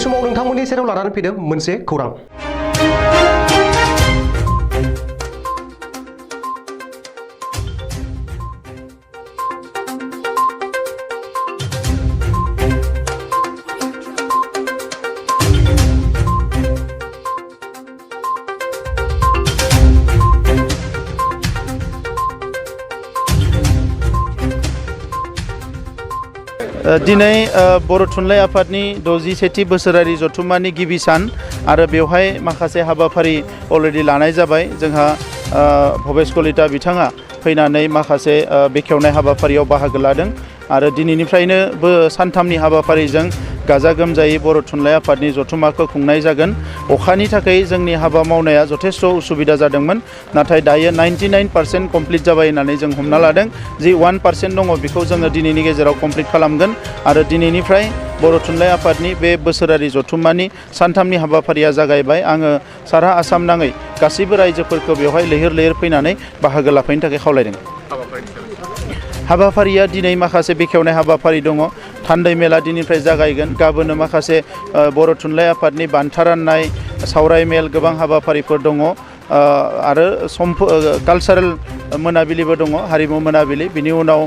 समाव नोंथांमोननि सेराव लानानै फैदों मोनसे खौरां। दिनै बर' थुनलाइ आफादनि 67थि बोसोरारि जथुम्मानि गिबि सान आरो बेवहाय माखासे हाबाफारि अलरेडि लानाय जाबाय। जोंहा भबेस कलिता बिथाङा फैनानै माखासे बेखेवनाय हाबाफारियाव बाहागो लादों आरो दिनैनिफ्रायनो सानथामनि हाबाफारिजों गाजा गोमजायै बर' थुनलाइ आफादनि जथुम्माखौ खुंनाय जागोन। अखानि थाखाय जोंनि हाबा मावनाया जथेस्थ' उसुबिदा जादोंमोन, नाथाय दायो 99% कमप्लिट जाबाय होननानै जों हमना लादों। जि 1% दङ बेखौ जोङो दिनैनि गेजेराव कमप्लिट खालामगोन आरो दिनैनिफ्राय बर' थुनलाइ आफादनि बे बोसोरारि जथुम्मानि सानथामनि हाबाफारिया जागायबाय। आङो सारा आसाम नाङै गासैबो रायजोफोरखौ बेवहाय लैहोर लैहोर फैनानै बाहागो लाफैनो थाखाय खावलायदों। हाबाफारिया दिनै माखासे बेखेवनाय हाबाफारि दङ। थान्दै मेला दिनैनिफ्राय जागायगोन। गाबोन माखासे बर' थुनलाइ आफादनि बान्था राननाय सावराय मेल गोबां हाबाफारिफोर दङ आरो कालचारेल मोनाबिलिबो दङ, हारिमु मोनाबिलि। बिनि उनाव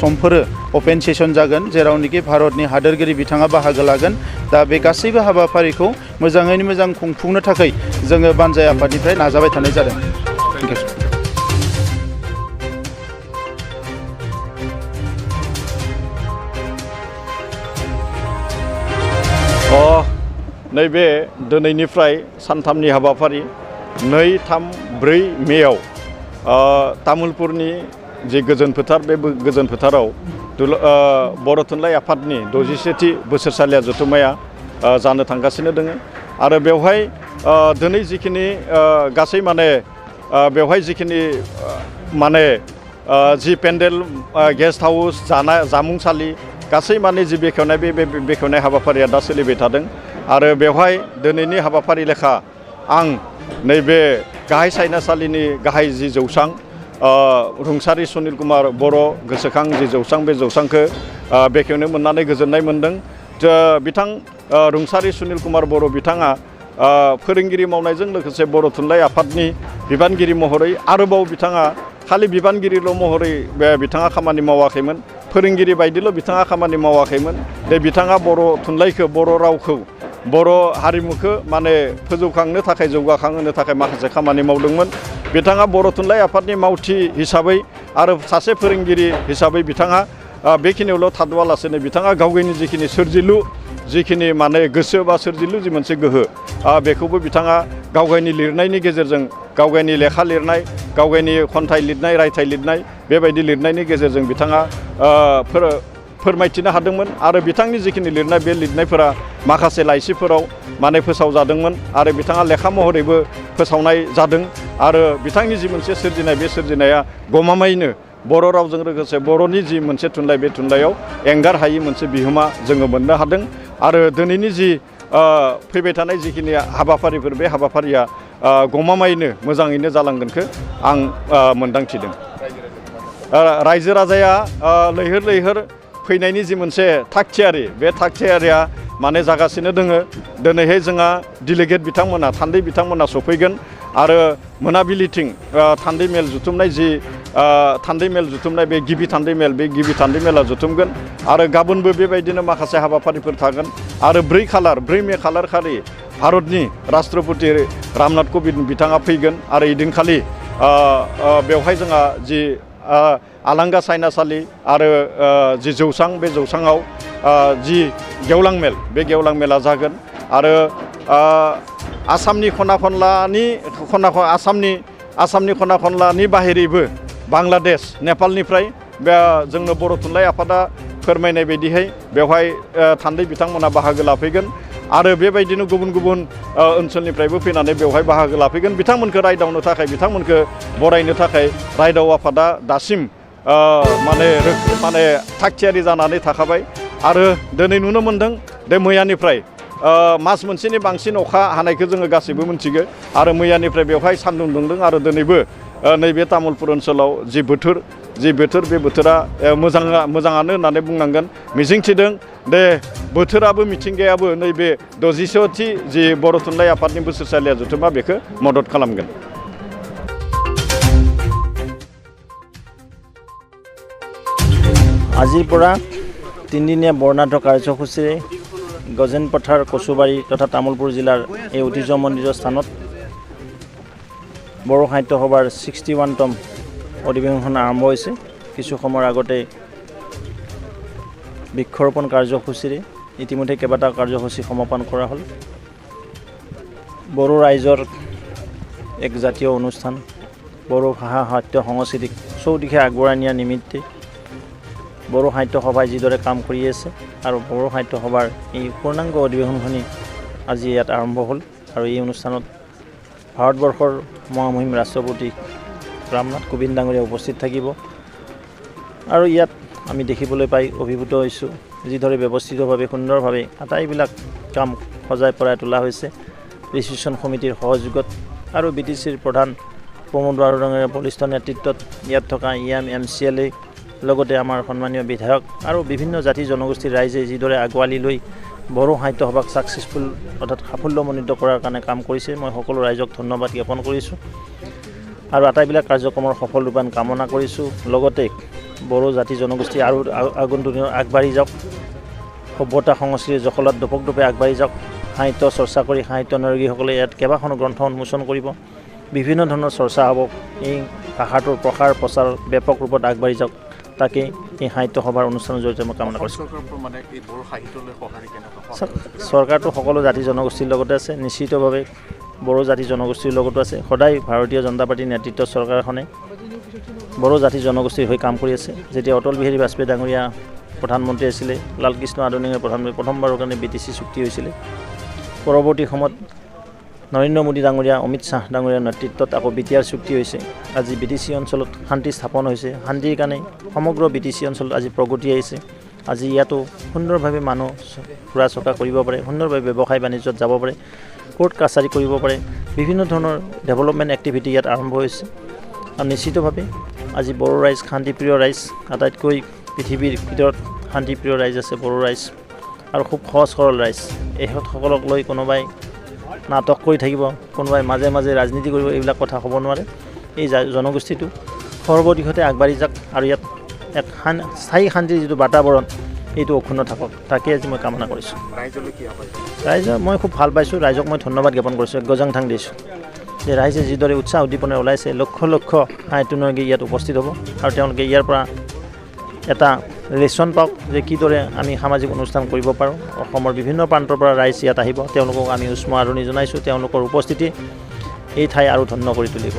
समफोरो अपेन सेसन जागोन जेरावनोखि भारतनि हादोरगिरि बिथाङा बाहागो लागोन। दा बे गासैबो हाबाफारिखौ मोजाङैनो मोजां खुंफुंनो थाखाय जोङो बानजाय आफादनिफ्राय नाजाबाय थानाय जादों। नैबे दिनैनिफ्राय सानथामनि हाबाफारि 2, 3, 4 मेयाव तामुलपुरनि जि गोजोन फोथार, बे गोजोन फोथाराव बर' थुनलाइ आफादनि 67थि बोसोरसालिया जथुम्माया जानो थांगासिनो दङ आरो बेवहाय दिनै जिखिनि गासै बेवहाय जिखिनि जि पेन्डेल, गेस्ट हाउस, जामुंसालि गासै जि बेखेवनाय बे बेखेवनाय हाबाफारिया दा सोलिबाय थादों आरो बेवहाय दिनैनि हाबाफारि लेखा आं नैबे गाहाय सायनासालिनि गाहाय जि जौसां रुंसारि सुनिल कुमार बर' गोसोखां जि जौसां, बे जौसांखौ बेखेवनो मोननानै गोजोननाय मोनदों। बिथां रुंसारि सुनिल कुमार बर' बिथाङा फोरोंगिरि मावनायजों लोगोसे बर' थुनलाइ आफादनि बिबानगिरि महरै आरोबाव बिथाङा खालि बिबानगिरिल' महरै बिथाङा खामानि मावाखैमोन, फोरोंगिरि बायदिल' बिथाङा खामानि मावाखैमोन। बिथाङा बर' थुनलाइखौ, बर' रावखौ, बर' हारिमुखौ फोजौखांनो थाखाय, जौगाखांहोनो थाखाय माखासे खामानि मावदोंमोन। बिथाङा बर' थुनलाइ आफादनि मावथि हिसाबै आरो सासे फोरोंगिरि हिसाबै बिथाङा बेखिनियावल' थाद'आलासेनो बिथाङा गावनि जिखिनि सोरजिलु, जिखिनि गोसो बा सोरजिलु जि मोनसे गोहो, बेखौबो बिथाङा गावनि लिरनायनि गेजेरजों, गावनि लेखा लिरनाय, गावनि खन्थाइ लिरनाय, रायथाइ लिरनाय, बेबायदि लिरनायनि गेजेरजों बिथाङा फोरमायथिनो हादोंमोन आरो बिथांनि जिखिनि लिरनाय, बे लिरनायफोरा माखासे लाइसिफोराव फोसावजादोंमोन आरो बिथाङा लेखा महरैबो फोसावनाय जादों आरो बिथांनि जि मोनसे सोरजिनाय, बे सोरजिनाया गमामायैनो बर' रावजों लोगोसे बर'नि जि मोनसे थुनलाइ, बे थुनलाइयाव एंगार हायि मोनसे बिहोमा जोङो मोननो हादों आरो दिनैनि जि फैबाय थानाय जिखिनि हाबाफारिफोर, बे हाबाफारिया गमामायैनो मोजाङैनो जालांगोनखौ आं मोनदांथिदों। रायजो राजाया लैहोर लैहोर फैनायनि जि मोनसे थागथियारि, बे थागथियारिया जागासिनो दोङो। दिनैहाय जोंहा डेलिगेट बिथांमोना, थान्दै बिथांमोना सफैगोन आरो मोनाबिलिथिं थान्दै मेल जुथुमनाय थान्दै मेल जुथुमनाय, बे गिबि थान्दै मेल, बे गिबि थान्दै मेला जुथुमगोन आरो गाबोनबो बेबायदिनो माखासे हाबाफारिफोर थागोन आरो 4 मे खालार खालि भारतनि राष्ट्रपति रामनाथ क'विन्द बिथाङा फैगोन आरो इदिनखालि बेवहाय जोंहा जि आलांगा सायनासालि आरो जि जौसां, बे जौसाङाव जि गेवलां मेल, बे गेवलां मेला जागोन आरो आसामनि खना खनलानि बाहेरैबो बांलादेश, नेपालनिफ्राय जोंनो बर' थुनलाइ आफादा फोरमायनाय बायदिहाय बेवहाय थान्दै बिथांमोना बाहागो लाफैगोन आरो बेबायदिनो गुबुन गुबुन ओनसोलनिफ्रायबो फैनानै बेवहाय बाहागो लाफैगोन। बिथांमोनखौ रायदावनो थाखाय, बिथांमोनखौ बरायनो थाखाय रायदाव आफादा दासिम थागथियारि जानानै थाखाबाय आरो दिनै नुनो मोनदों दे मैयानिफ्राय मास मोनसेनि बांसिन अखा हानायखौ जोङो गासैबो मिथिगौ आरो मैयानिफ्राय बेवहाय सान्दुं दुंदों आरो दिनैबो नैबे तामुलपुर ओनसोलाव जि बोथोर बे बोथोरा मोजाङानो होननानै बुंनांगोन मिजिंथिदों दे बोथोराबो मिथिंगायाबो नैबे 60थि जि बर' थुनलाइ आफादनि बोसोरसालिया जथुमा बेखौ मदद खालामगोन। আজিৰ পৰা 3 দিনীয়া বৰ'থ কাৰ্যসূচীৰে গজেন পথাৰ কচুবাৰী তথা তামুলপুৰ জিলাৰ এই ঐতিহ্যমণ্ডিত স্থানত বড়ো সাহিত্য সভাৰ 61তম অধিৱেশন আৰম্ভ হৈছে। কিছু সময়ৰ আগতে বৃক্ষৰোপণ কাৰ্যসূচীৰে ইতিমধ্যে কেইবাটাও কাৰ্যসূচী সমাপন কৰা হ'ল। বড়ো ৰাইজৰ এক জাতীয় অনুষ্ঠান বড়ো ভাষা সাহিত্য সংস্কৃতিক চৌদিশে আগবঢ়াই নিয়াৰ নিমিত্তে বড়ো সাহিত্য সভাই যিদৰে কাম কৰি আছে আৰু বড়ো সাহিত্য সভাৰ এই পূৰ্ণাংগ অধিৱেশনখনি আজি ইয়াত আৰম্ভ হ'ল আৰু এই অনুষ্ঠানত ভাৰতবৰ্ষৰ মহামহিম ৰাষ্ট্ৰপতি ৰামনাথ কোবিন্দ ডাঙৰীয়া উপস্থিত থাকিব আৰু ইয়াত আমি দেখিবলৈ পাই অভিভূত হৈছোঁ যিদৰে ব্যৱস্থিতভাৱে সুন্দৰভাৱে আটাইবিলাক কাম সজাই পৰাই তোলা হৈছে ৰিচিপশ্যন সমিতিৰ সহযোগত আৰু BTCৰ প্ৰধান প্ৰমোদ বৰা ডাঙৰীয়াৰ বলিষ্ঠ নেতৃত্বত ইয়াত থকা MCLA লগতে আমাৰ সন্মানীয় বিধায়ক আৰু বিভিন্ন জাতি জনগোষ্ঠীৰ ৰাইজে যিদৰে আগৱালি লৈ বড়ো সাহিত্য সভাক ছাকচেছফুল অৰ্থাৎ সাফল্যমণ্ডিত কৰাৰ কাৰণে কাম কৰিছে মই সকলো ৰাইজক ধন্যবাদ জ্ঞাপন কৰিছোঁ আৰু আটাইবিলাক কাৰ্যক্ৰমৰ সফল ৰূপায়ণ কামনা কৰিছোঁ। লগতে বড়ো জাতি জনগোষ্ঠী আৰু আগন্তুক দিনত আগবাঢ়ি যাওক, সভ্যতা সংস্কৃতিৰ জখলাত দোপে আগবাঢ়ি যাওক, সাহিত্য চৰ্চা কৰি সাহিত্য অনুৰাগীসকলে ইয়াত কেইবাখনো গ্ৰন্থ উন্মোচন কৰিব, বিভিন্ন ধৰণৰ চৰ্চা হ'ব, এই ভাষাটোৰ প্ৰসাৰ প্ৰচাৰ ব্যাপক ৰূপত আগবাঢ়ি যাওক তাকে এই সাহিত্য সভাৰ অনুষ্ঠানৰ জৰিয়তে মই কামনা কৰিছোঁ। চৰকাৰটো সকলো জাতি জনগোষ্ঠীৰ লগতে আছে, নিশ্চিতভাৱে বড়ো জাতি জনগোষ্ঠীৰ লগতো আছে। সদায় ভাৰতীয় জনতা পাৰ্টীৰ নেতৃত্বত চৰকাৰখনে বড়ো জাতি জনগোষ্ঠীৰ হৈ কাম কৰি আছে। যেতিয়া অটল বিহাৰী বাজপেয়ী ডাঙৰীয়া প্ৰধানমন্ত্ৰী আছিলে, লালকৃষ্ণ আদৰণীয় প্ৰধানমন্ত্ৰী প্ৰথমবাৰৰ কাৰণে BTC চুক্তি হৈছিলে। পৰৱৰ্তী সময়ত নৰেন্দ্ৰ মোদী ডাঙৰীয়া অমিত শ্বাহ ডাঙৰীয়াৰ নেতৃত্বত আকৌ BTR চুক্তি হৈছে। আজি BTC অঞ্চলত শান্তি স্থাপন হৈছে, শান্তিৰ কাৰণে সমগ্ৰ BTC অঞ্চলত আজি প্ৰগতি আহিছে। আজি ইয়াতো সুন্দৰভাৱে মানুহ ফুৰা চকা কৰিব পাৰে, সুন্দৰভাৱে ব্যৱসায় বাণিজ্যত যাব পাৰে, কোৰ্ট কাছাৰী কৰিব পাৰে, বিভিন্ন ধৰণৰ ডেভেলপমেণ্ট এক্টিভিটি ইয়াত আৰম্ভ হৈছে। আৰু নিশ্চিতভাৱে আজি বড়ো ৰাইজ শান্তিপ্ৰিয় ৰাইজ, আটাইতকৈ পৃথিৱীৰ ভিতৰত শান্তিপ্ৰিয় ৰাইজ আছে বড়ো ৰাইজ আৰু খুব সহজ সৰল ৰাইজ। এইসকলক লৈ কোনোবাই নাটক কৰি থাকিব, কোনোবাই মাজে মাজে ৰাজনীতি কৰিব, এইবিলাক কথা হ'ব নোৱাৰে। এই জনগোষ্ঠীটো সৰ্বদিশতে আগবাঢ়ি যাওক আৰু ইয়াত এক স্থায়ী শান্তিৰ যিটো বাতাবৰণ এইটো অক্ষুণ্ণ থাকক, তাকে আজি মই কামনা কৰিছোঁ। ৰাইজৰ মই খুব ভাল পাইছোঁ, ৰাইজক মই ধন্যবাদ জ্ঞাপন কৰিছোঁ, গজাংথাং দিছোঁ যে ৰাইজে যিদৰে উৎসাহ উদ্দীপনাৰে ওলাইছে, লক্ষ লক্ষ সাহিত্য অনুৰাগী ইয়াত উপস্থিত হ'ব আৰু তেওঁলোকে ইয়াৰ পৰা এটা লেচন পাওক যে কিদৰে আমি সামাজিক অনুষ্ঠান কৰিব পাৰোঁ। অসমৰ বিভিন্ন প্ৰান্তৰ পৰা ৰাইজ ইয়াত আহিব, তেওঁলোকক আমি উষ্ম আদৰণি জনাইছোঁ। তেওঁলোকৰ উপস্থিতি এই ঠাই আৰু ধন্য কৰি তুলিব।